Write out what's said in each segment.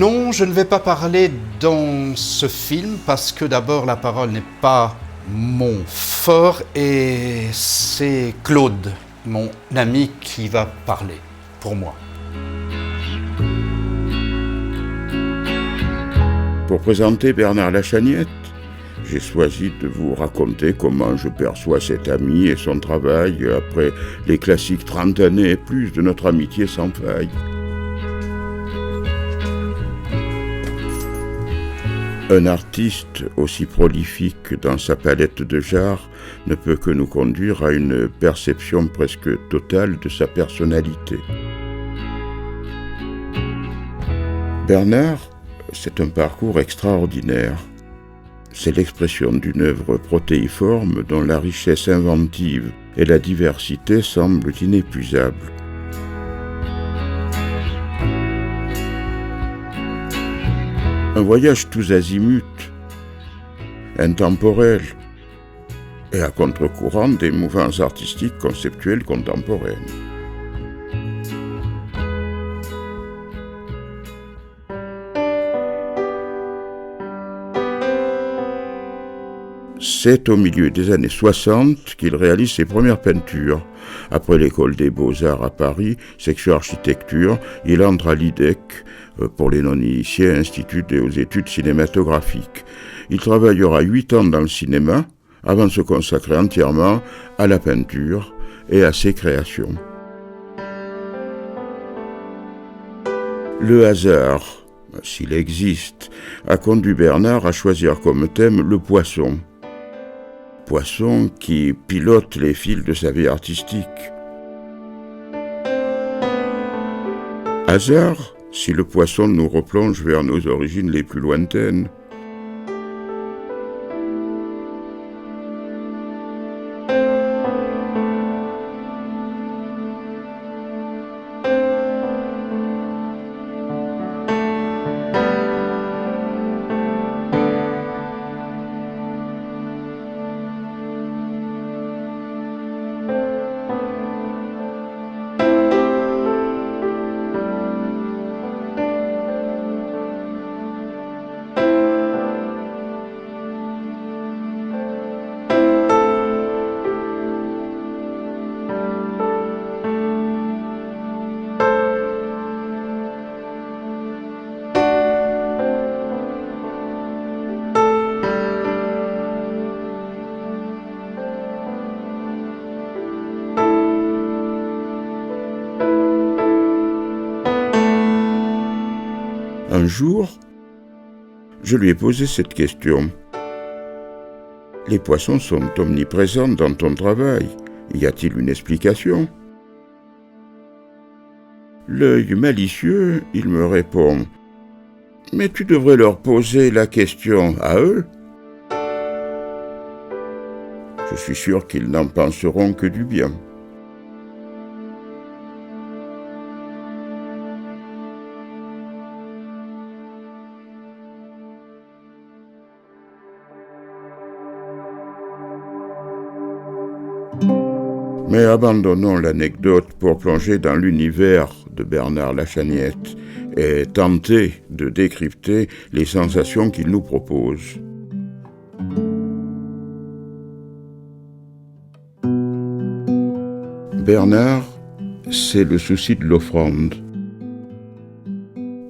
Non, je ne vais pas parler dans ce film parce que d'abord la parole n'est pas mon fort et c'est Claude, mon ami, qui va parler pour moi. Pour présenter Bernard Lachagnette, j'ai choisi de vous raconter comment je perçois cet ami et son travail après les classiques 30 années et plus de notre amitié sans faille. Un artiste aussi prolifique dans sa palette de genres ne peut que nous conduire à une perception presque totale de sa personnalité. Bernard, c'est un parcours extraordinaire. C'est l'expression d'une œuvre protéiforme dont la richesse inventive et la diversité semblent inépuisables. Un voyage tous azimuts, intemporel et à contre-courant des mouvances artistiques conceptuelles contemporaines. C'est au milieu des années 60 qu'il réalise ses premières peintures. Après l'école des Beaux-Arts à Paris, section architecture, il entre à l'IDEC, pour les non-initiés, Institut des études cinématographiques. Il travaillera 8 ans dans le cinéma, avant de se consacrer entièrement à la peinture et à ses créations. Le hasard, s'il existe, a conduit Bernard à choisir comme thème le poisson. Poisson qui pilote les fils de sa vie artistique. Hasard, si le poisson nous replonge vers nos origines les plus lointaines. Un jour, je lui ai posé cette question. Les poissons sont omniprésents dans ton travail. Y a-t-il une explication ? L'œil malicieux, il me répond « Mais tu devrais leur poser la question à eux. » Je suis sûr qu'ils n'en penseront que du bien. Mais abandonnons l'anecdote pour plonger dans l'univers de Bernard Lachagnette et tenter de décrypter les sensations qu'il nous propose. Bernard, c'est le souci de l'offrande.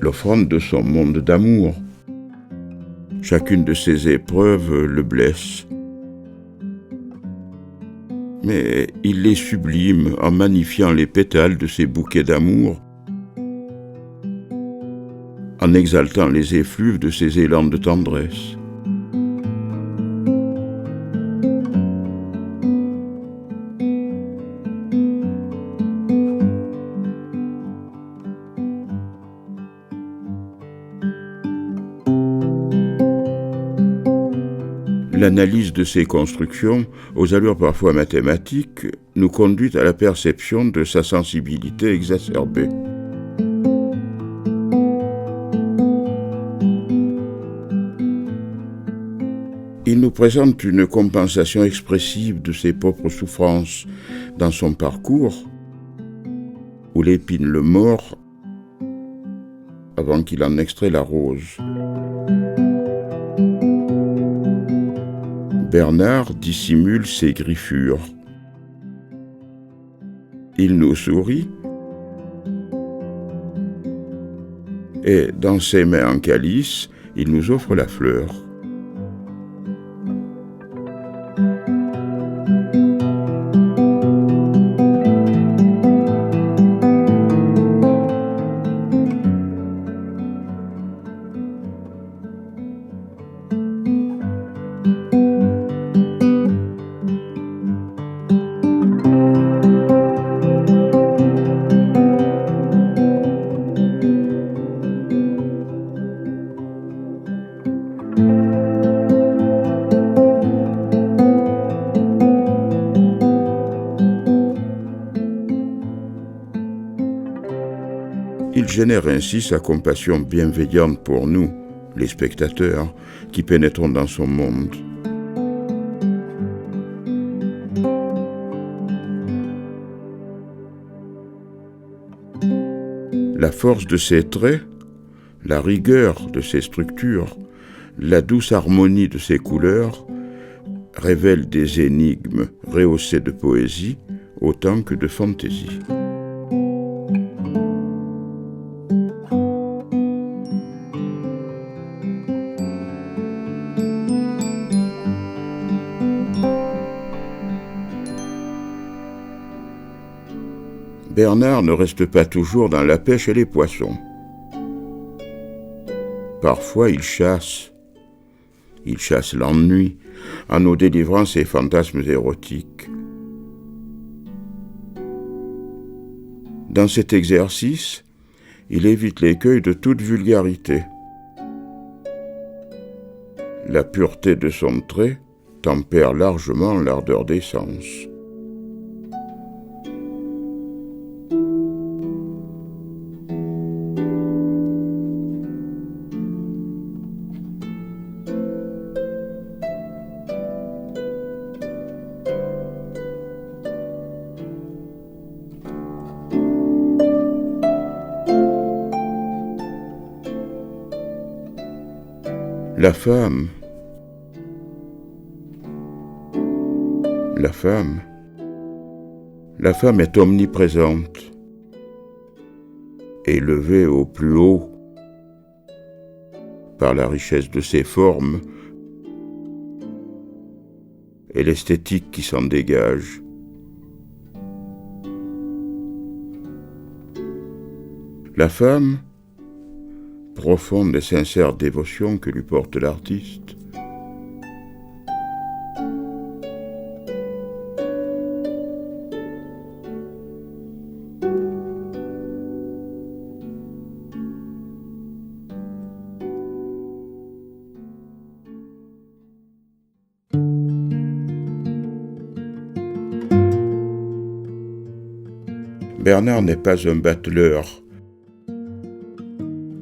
L'offrande de son monde d'amour. Chacune de ses épreuves le blesse. Mais il les sublime en magnifiant les pétales de ses bouquets d'amour, en exaltant les effluves de ses élans de tendresse. L'analyse de ces constructions, aux allures parfois mathématiques, nous conduit à la perception de sa sensibilité exacerbée. Il nous présente une compensation expressive de ses propres souffrances dans son parcours, où l'épine le mord avant qu'il en extrait la rose. Bernard dissimule ses griffures. Il nous sourit et, dans ses mains en calice, il nous offre la fleur. Il génère ainsi sa compassion bienveillante pour nous, les spectateurs, qui pénétrons dans son monde. La force de ses traits, la rigueur de ses structures, la douce harmonie de ses couleurs révèlent des énigmes rehaussées de poésie autant que de fantaisie. Bernard ne reste pas toujours dans la pêche et les poissons. Parfois, il chasse. Il chasse l'ennui en nous délivrant ses fantasmes érotiques. Dans cet exercice, il évite l'écueil de toute vulgarité. La pureté de son trait tempère largement l'ardeur des sens. La femme est omniprésente, élevée au plus haut par la richesse de ses formes et l'esthétique qui s'en dégage. La femme, profonde et sincère dévotion que lui porte l'artiste. Bernard n'est pas un battleur.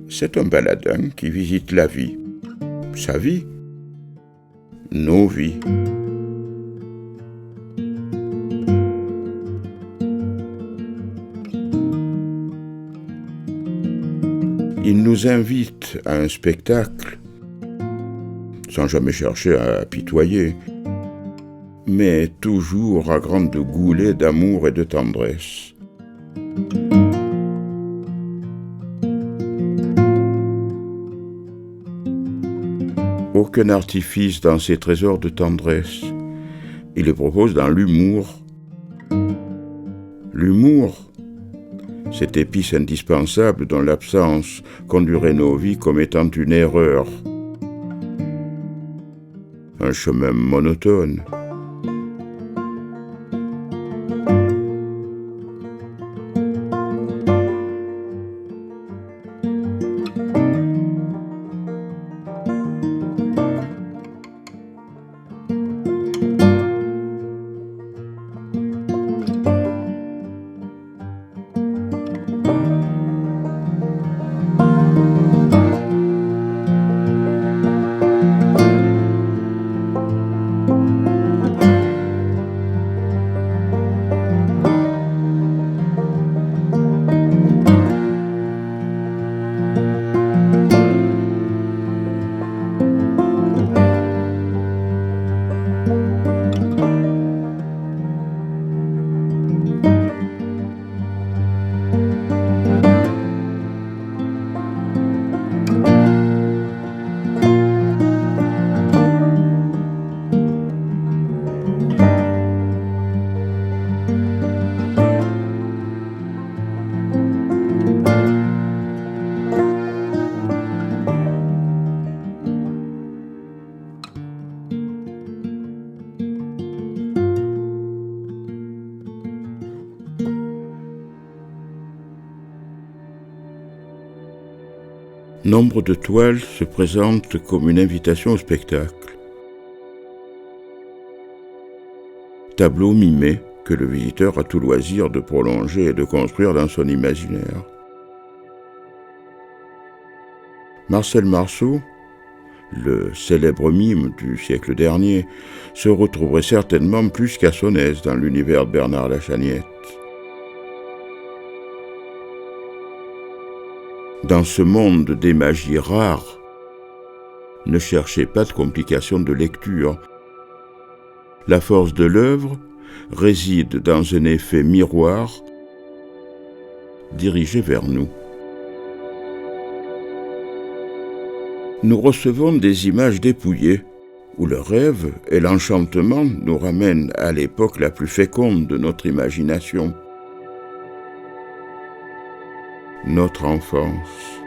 C'est un baladin qui visite la vie, sa vie, nos vies. Il nous invite à un spectacle, sans jamais chercher à apitoyer, mais toujours à grande goulée d'amour et de tendresse. Aucun artifice dans ces trésors de tendresse. Il les propose dans l'humour. L'humour, cette épice indispensable dont l'absence conduirait nos vies comme étant une erreur, un chemin monotone. Nombre de toiles se présentent comme une invitation au spectacle. Tableau mimé que le visiteur a tout loisir de prolonger et de construire dans son imaginaire. Marcel Marceau, le célèbre mime du siècle dernier, se retrouverait certainement plus qu'à son aise dans l'univers de Bernard Lachagnette. Dans ce monde des magies rares, ne cherchez pas de complications de lecture. La force de l'œuvre réside dans un effet miroir dirigé vers nous. Nous recevons des images dépouillées, où le rêve et l'enchantement nous ramènent à l'époque la plus féconde de notre imagination, notre enfance.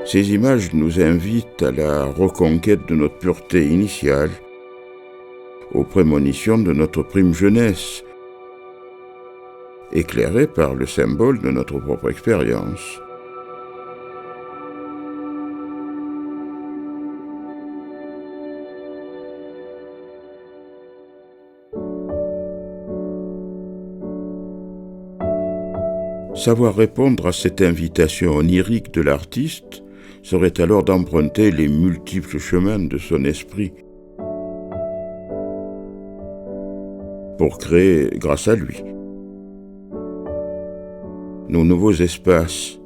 Ces images nous invitent à la reconquête de notre pureté initiale, aux prémonitions de notre prime jeunesse, éclairées par le symbole de notre propre expérience. Savoir répondre à cette invitation onirique de l'artiste serait alors d'emprunter les multiples chemins de son esprit pour créer, grâce à lui, nos nouveaux espaces,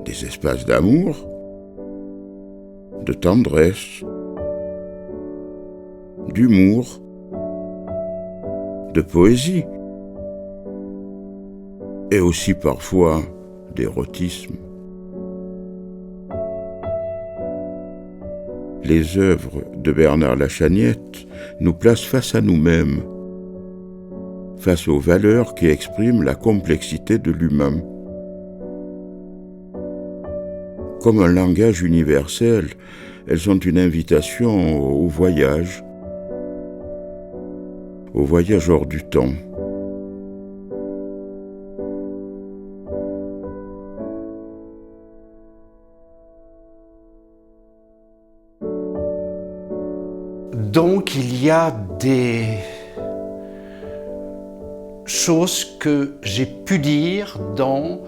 des espaces d'amour, de tendresse, d'humour, de poésie, et aussi parfois d'érotisme. Les œuvres de Bernard Lachagnette nous placent face à nous-mêmes, face aux valeurs qui expriment la complexité de l'humain. Comme un langage universel, elles sont une invitation au voyage hors du temps. Donc il y a des choses que j'ai pu dire dans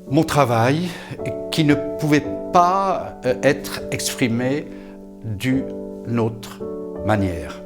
mon travail qui ne pouvaient pas être exprimées d'une autre manière.